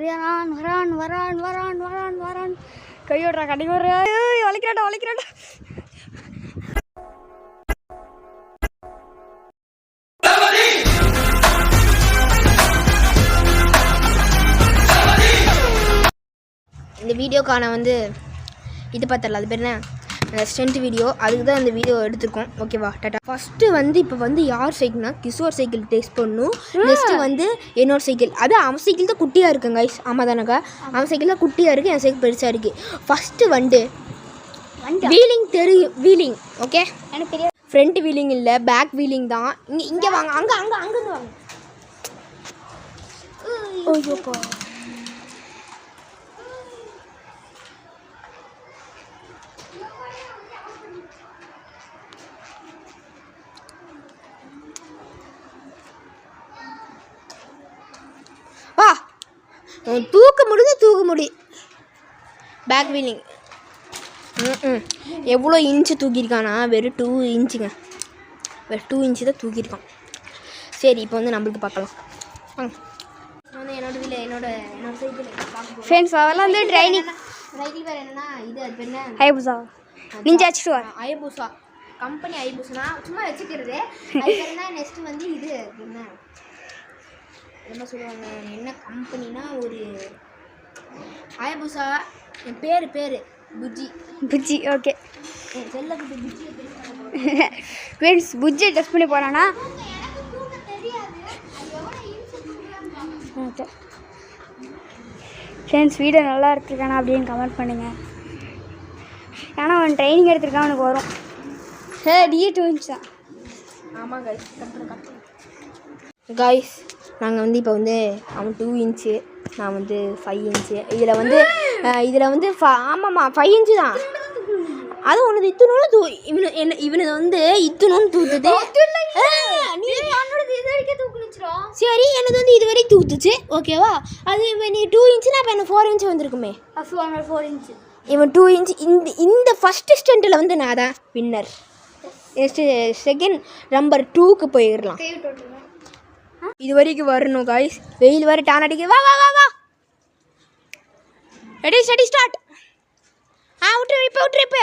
வரான் வரான் வரான் வரான் வரான் வரான் கையோடுறா கடைக்கு வர வளைக்கிறாட்டா வளைக்கிறாட்டா. இந்த வீடியோக்கான வந்து இது பார்த்தல அது பேர் என்ன ஸ்டென்ட் வீடியோ, அதுக்கு தான் இந்த வீடியோ எடுத்திருக்கோம். ஓகேவா டாட்டா. ஃபஸ்ட்டு வந்து இப்போ வந்து யார் சைக்கிள்னா கிஷோர் சைக்கிள் டேஸ்ட் பண்ணணும். நெக்ஸ்ட்டு வந்து என்னோட சைக்கிள், அது அவன் சைக்கிள் தான் குட்டியாக இருக்குங்க கைஸ். ஆமாம் தானக்கா, அவன் சைக்கிள் தான் குட்டியாக இருக்குது, என் சைக்கிள் பெருசாக இருக்குது. ஃபஸ்ட்டு வந்து வீலிங் தெரியும், வீலிங் ஓகே எனக்கு தெரியாது. ஃப்ரண்ட் வீலிங் இல்லை, பேக் வீலிங் தான். இங்கே வாங்க, அங்கேருந்து வாங்க. ஓகேப்பா தூக்க முடி பேக் வீலிங். எவ்வளோ இன்ச்சு தூக்கியிருக்கானா? வெறும் 2 இன்ச்சுங்க, வெறும் 2 இன்ச்சு தான் தூக்கியிருக்கான். சரி இப்போ வந்து நம்மளுக்கு பார்க்கலாம். வந்து என்னோட சைக்கிள் பார்க்க ஃப்ரெண்ட்ஸ். அவெல்லாம் வந்து ட்ரைனிங் சைக்கிள் பேர் என்னன்னா இது அது என்ன Hayabusa ninja H2R Hayabusa company. Hayabusa சும்மா வச்சுக்கிறது. அது என்ன நெக்ஸ்ட் வந்து இது என்ன சொல்லுவாங்க, என்ன கம்பெனினா ஒரு ஹயபுசா. என் பேர் புஜ்ஜி. ஓகே செல்லக்குட்டி புஜ்ஜி ஃப்ரெண்ட்ஸ். புஜ்ஜி டெஸ்ட் பண்ணி போகிறானா? ஓகே ஃப்ரெண்ட்ஸ், வீடியோ நல்லா இருக்குக்கானா அப்படின்னு கமெண்ட் பண்ணுங்கள். ஏன்னா அவன் ட்ரைனிங் எடுத்துருக்கான், அவனுக்கு வரும். D 2 இன்ச் தான். ஆமாம் கைஸ் நாங்கள் வந்து இப்போ வந்து அவன் 2 இன்ச்சு, நான் வந்து 5 இன்ச்சு. இதில் வந்து ஆமாம்மா 5 இன்ச்சு தான். அது ஒன்று இத்தனோன்னு இவனது வந்து இத்தனோன்னு தூத்துது. சரி எனது வந்து இது வரைக்கும் தூத்துச்சு. ஓகேவா, அது நீ 2 இன்ச்சுனா அப்போ எனக்கு 4 இன்ச்சு வந்திருக்குமே. 4 இன்ச்சு இவன் 2 இன்ச்சு. இந்த ஃபஸ்ட்டு ஸ்டண்ட்டில் வந்து நான் தான் வின்னர். செகண்ட் நம்பர் 2க்கு போயிடலாம். இது வரைக்கும் வரணும் காய்ஸ். வெயில் வர டான் அடிக்க. வா வா வா வா ரெடி ஸ்டடி ஸ்டார்ட். விட்டுரு இப்போ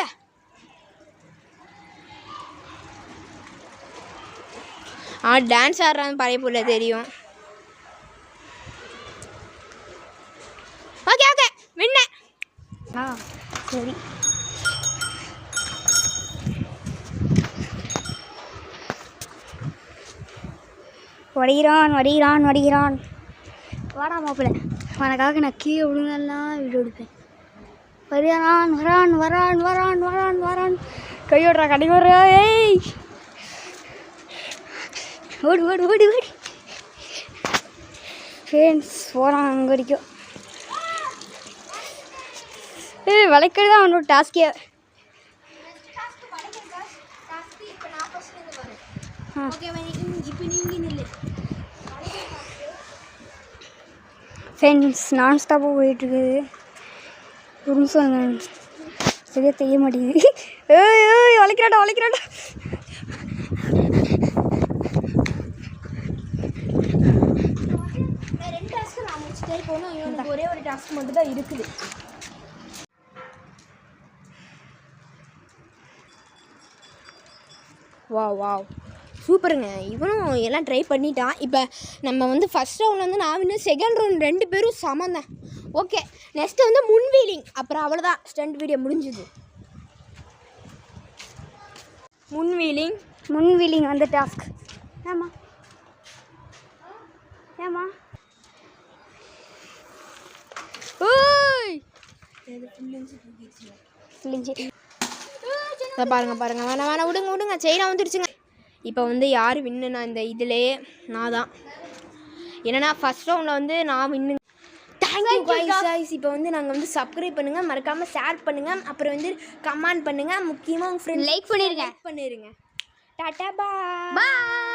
டான்ஸ் ஆடுறான்னு பழைய போல தெரியும். ஓகே வின்ன. சரி வடிகிறான். வாடா மாப்பிள்ள, உனக்காக நான் கீழே விழுங்கலாம் வீடியோ எடுப்பேன். வரான் கையோடுறா கடைக்கு வர. ஏய் ஓடி ஃப்ரெண்ட்ஸ் போகிறான் அங்கே வரைக்கும். வளைக்கிறது தான் அவனோட டாஸ்கே. ஃப்ரெண்ட்ஸ் நான் ஸ்டாப்பாக போயிட்டுருக்குது. ஒரு நிமிஷம் சரியாக தெரிய மாட்டேங்குது. வளைக்கிறாட்டா 2 டாஸ்க்கு நான் முடிச்சுட்டே போகணும். இவனுக்கு ஒரே ஒரு டாஸ்க் மட்டும் தான் இருக்குது. வாவ் சூப்பருங்க. இவனும் எல்லாம் ட்ரை பண்ணிட்டான். இப்போ நம்ம வந்து ஃபஸ்ட் ரவுண்ட் வந்து நான் இன்னும் செகண்ட் ரவுண்ட் 2 பேரும் சமந்தேன். ஓகே நெக்ஸ்ட்டு வந்து முன்வீலிங். அப்புறம் அவ்வளோதான், ஸ்டண்ட் வீடியோ முடிஞ்சுது. முன்வீலிங் வந்து டாஸ்க். ஏமா பாருங்க வேணாம் விடுங்க செயினா வந்துடுச்சுங்க. இப்போ வந்து யார் வின்னுனா இந்த இதிலே நான் தான். என்னன்னா ஃபஸ்ட் ரவுண்டில் வந்து நான் வின்னு. Thank you guys. இப்போ வந்து நாங்கள் வந்து சப்ஸ்கிரைப் பண்ணுங்கள், மறக்காமல் ஷேர் பண்ணுங்கள், அப்புறம் வந்து கமெண்ட் பண்ணுங்கள், முக்கியமாக உங்கள் ஃப்ரெண்ட் லைக் பண்ணிடுங்க. டாட்டா பாய்.